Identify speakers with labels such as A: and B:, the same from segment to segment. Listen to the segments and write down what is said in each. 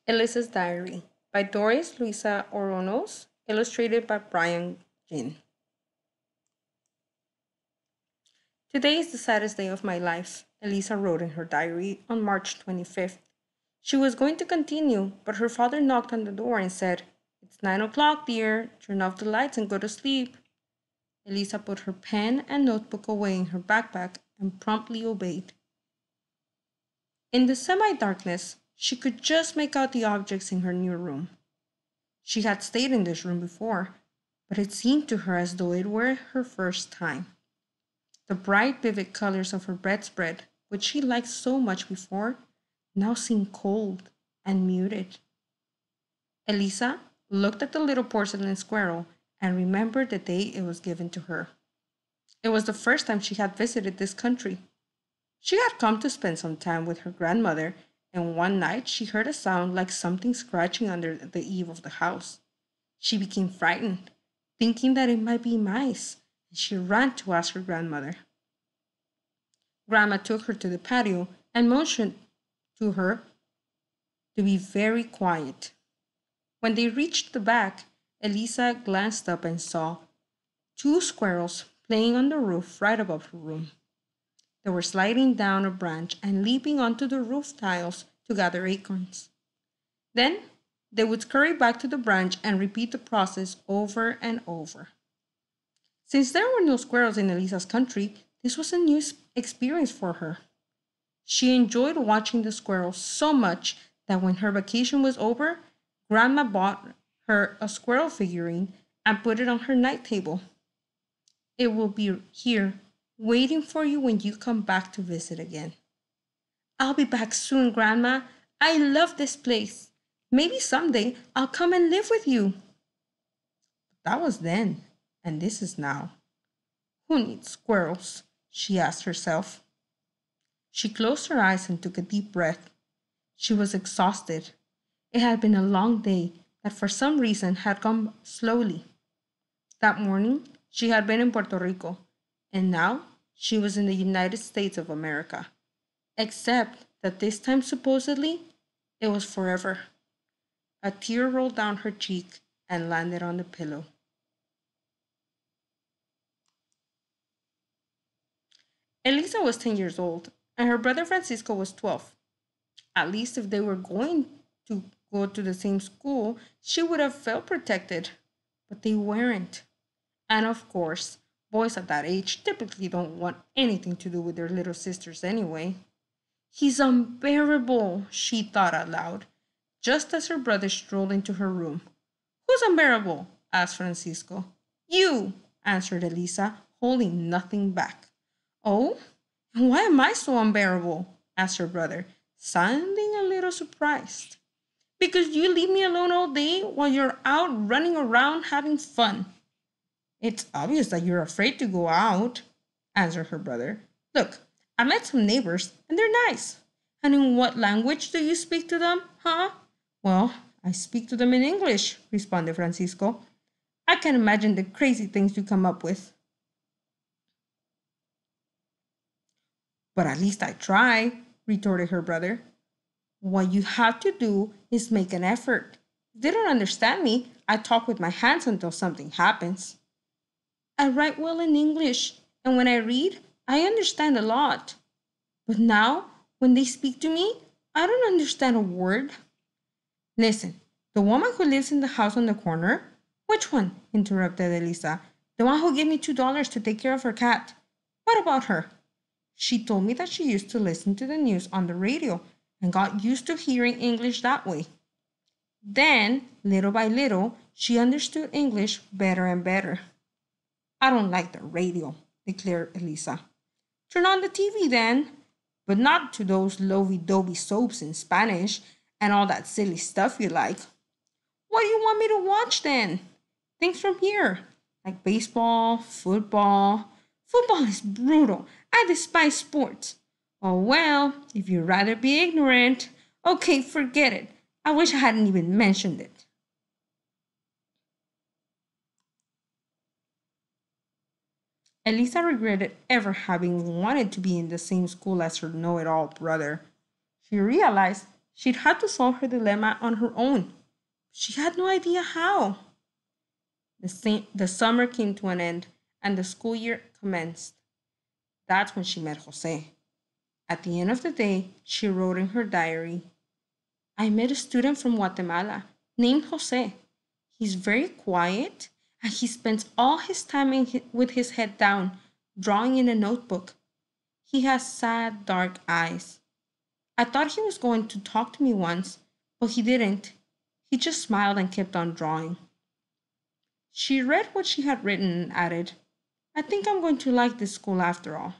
A: Elisa's Diary by Doris, Louisa, Oronoz, illustrated by Brian Jin. Today is the saddest day of my life, Elisa wrote in her diary on March 25th. She was going to continue, but her father knocked on the door and said, "It's 9 o'clock, dear. Turn off the lights and go to sleep." Elisa put her pen and notebook away in her backpack and promptly obeyed. In the semi-darkness, she could just make out the objects in her new room. She had stayed in this room before, but it seemed to her as though it were her first time. The bright, vivid colors of her bedspread, which she liked so much before, now seemed cold and muted. Elisa looked at the little porcelain squirrel and remembered the day it was given to her. It was the first time she had visited this country. She had come to spend some time with her grandmother, and one night she heard a sound like something scratching under the eave of the house. She became frightened, thinking that it might be mice, and she ran to ask her grandmother. Grandma took her to the patio and motioned to her to be very quiet. When they reached the back, Elisa glanced up and saw two squirrels playing on the roof right above her room. They were sliding down a branch and leaping onto the roof tiles to gather acorns. Then they would scurry back to the branch and repeat the process over and over. Since there were no squirrels in Elisa's country, this was a new experience for her. She enjoyed watching the squirrels so much that when her vacation was over, Grandma bought her a squirrel figurine and put it on her night table. "It will be here, waiting for you when you come back to visit again." "I'll be back soon, Grandma. I love this place. Maybe someday I'll come and live with you." That was then, and this is now. Who needs squirrels? She asked herself. She closed her eyes and took a deep breath. She was exhausted. It had been a long day that for some reason had gone slowly. That morning, she had been in Puerto Rico, and now she was in the United States of America. Except that this time, supposedly, it was forever. A tear rolled down her cheek and landed on the pillow. Elisa was 10 years old, and her brother Francisco was 12. At least if they were going to go to the same school, she would have felt protected. But they weren't. And of course, boys at that age typically don't want anything to do with their little sisters anyway. "He's unbearable," she thought out loud, just as her brother strolled into her room. "Who's unbearable?" asked Francisco. "You," answered Elisa, holding nothing back. "Oh, and why am I so unbearable?" asked her brother, sounding a little surprised. "Because you leave me alone all day while you're out running around having fun." "It's obvious that you're afraid to go out," answered her brother. "Look, I met some neighbors, and they're nice." "And in what language do you speak to them, huh?" "Well, I speak to them in English," responded Francisco. "I can imagine the crazy things you come up with." "But at least I try," retorted her brother. "What you have to do is make an effort. If they don't understand me, I talk with my hands until something happens." "I write well in English, and when I read, I understand a lot. But now, when they speak to me, I don't understand a word." "Listen, the woman who lives in the house on the corner—" "Which one?" interrupted Elisa. "The one who gave me $2 to take care of her cat. What about her?" "She told me that she used to listen to the news on the radio and got used to hearing English that way. Then, little by little, she understood English better and better." "I don't like the radio," declared Elisa. "Turn on the TV then, but not to those lovey-dovey soaps in Spanish and all that silly stuff you like." "What do you want me to watch then?" "Things from here, like baseball, football." "Football is brutal. I despise sports." "Oh, well, if you'd rather be ignorant. Okay, forget it. I wish I hadn't even mentioned it." Elisa regretted ever having wanted to be in the same school as her know it all brother. She realized She'd had to solve her dilemma on her own. She had no idea how. The summer came to an end and the school year commenced. That's when she met Jose. At the end of the day, she wrote in her diary, I met a student from Guatemala named Jose. He's very quiet and he spends all his time with his head down, drawing in a notebook. He has sad, dark eyes. I thought he was going to talk to me once, but he didn't. He just smiled and kept on drawing. She read what she had written and added, I think I'm going to like this school after all.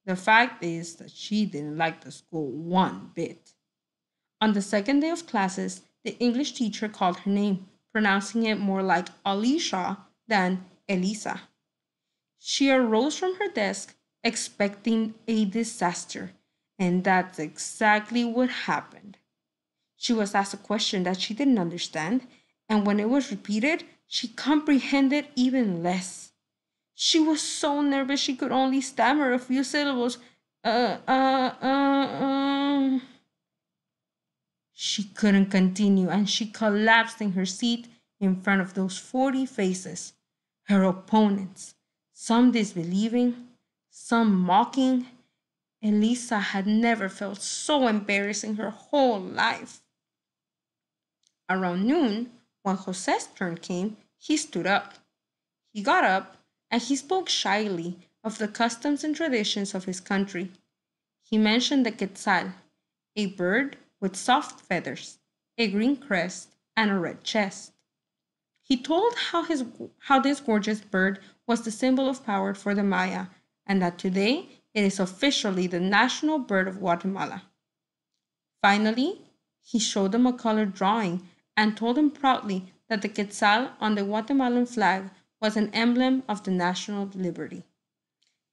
A: The fact is that she didn't like the school one bit. On the second day of classes, the English teacher called her name, pronouncing it more like Alicia than Elisa. She arose from her desk, expecting a disaster, and that's exactly what happened. She was asked a question that she didn't understand, and when it was repeated, she comprehended even less. She was so nervous she could only stammer a few syllables. Uh, uh, uh, uh. She couldn't continue and she collapsed in her seat in front of those 40 faces, her opponents, some disbelieving, some mocking. Elisa had never felt so embarrassed in her whole life. Around noon, when Jose's turn came, he stood up. He got up and he spoke shyly of the customs and traditions of his country. He mentioned the quetzal, a bird with soft feathers, a green crest, and a red chest. He told how this gorgeous bird was the symbol of power for the Maya, and that today it is officially the national bird of Guatemala. Finally, he showed them a colored drawing and told them proudly that the quetzal on the Guatemalan flag was an emblem of the national liberty.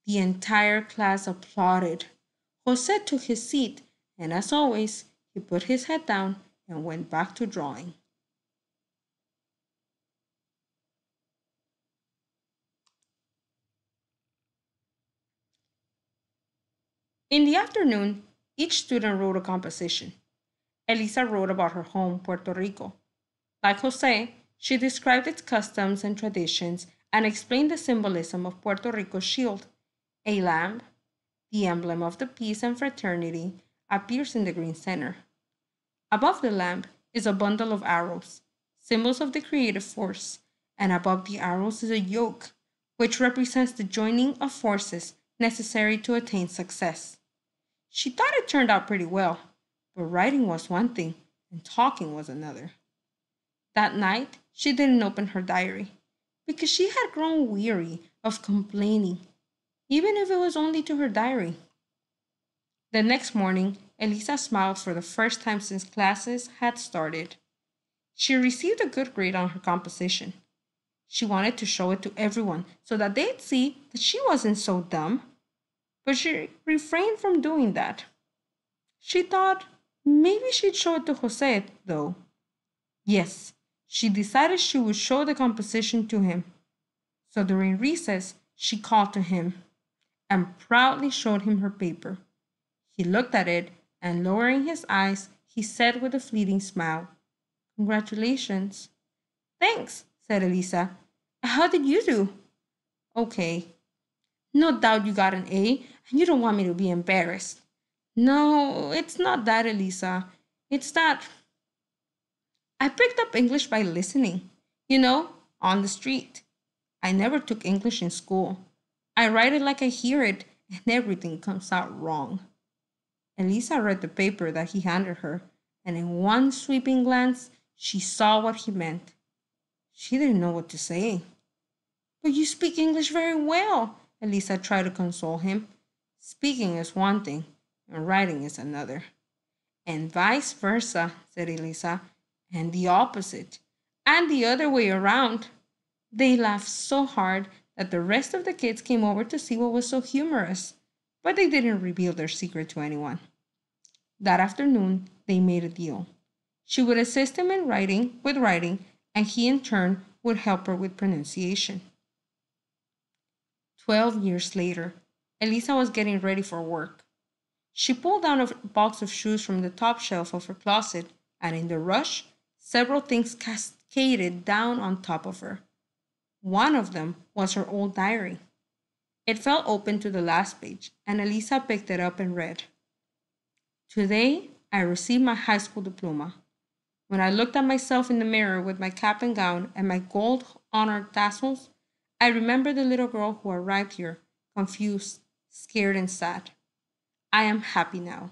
A: The entire class applauded. Jose took his seat, and as always, he put his head down and went back to drawing. In the afternoon, each student wrote a composition. Elisa wrote about her home, Puerto Rico. Like Jose, she described its customs and traditions and explained the symbolism of Puerto Rico's shield. A lamb, the emblem of the peace and fraternity, appears in the green center. Above the lamp is a bundle of arrows, symbols of the creative force, and above the arrows is a yoke, which represents the joining of forces necessary to attain success. She thought it turned out pretty well, but writing was one thing and talking was another. That night, she didn't open her diary because she had grown weary of complaining, even if it was only to her diary. The next morning, Elisa smiled for the first time since classes had started. She received a good grade on her composition. She wanted to show it to everyone so that they'd see that she wasn't so dumb, but she refrained from doing that. She thought maybe she'd show it to Jose, though. Yes, she decided she would show the composition to him. So during recess, she called to him and proudly showed him her paper. He looked at it and, lowering his eyes, he said with a fleeting smile, Congratulations. Thanks, said Elisa. How did you do? Okay. No doubt you got an A and you don't want me to be embarrassed. No, it's not that, Elisa. It's that I picked up English by listening, on the street. I never took English in school. I write it like I hear it, and everything comes out wrong. Elisa read the paper that he handed her, and in one sweeping glance, she saw what he meant. She didn't know what to say. But you speak English very well, Elisa tried to console him. Speaking is one thing, and writing is another. And vice versa, said Elisa, and the opposite, and the other way around. They laughed so hard that the rest of the kids came over to see what was so humorous, but they didn't reveal their secret to anyone. That afternoon, they made a deal. She would assist him with writing, and he in turn would help her with pronunciation. 12 years later, Elisa was getting ready for work. She pulled down a box of shoes from the top shelf of her closet, and in the rush, several things cascaded down on top of her. One of them was her old diary. It fell open to the last page, and Elisa picked it up and read, "Today, I received my high school diploma. When I looked at myself in the mirror with my cap and gown and my gold honor tassels, I remembered the little girl who arrived here, confused, scared, and sad. I am happy now."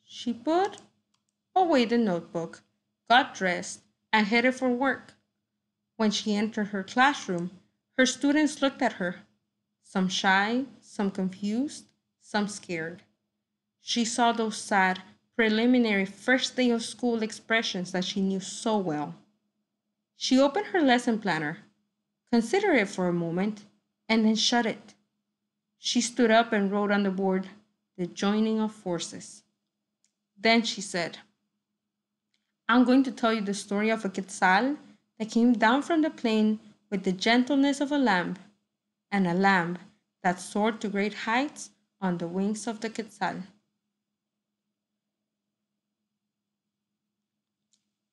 A: She put away the notebook, got dressed, and headed for work. When she entered her classroom, her students looked at her, some shy, some confused, some scared. She saw those sad, preliminary first day of school expressions that she knew so well. She opened her lesson planner, considered it for a moment, and then shut it. She stood up and wrote on the board, "The joining of forces." Then she said, "I'm going to tell you the story of a quetzal that came down from the plain with the gentleness of a lamb, and a lamb that soared to great heights on the wings of the quetzal."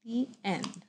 A: The end.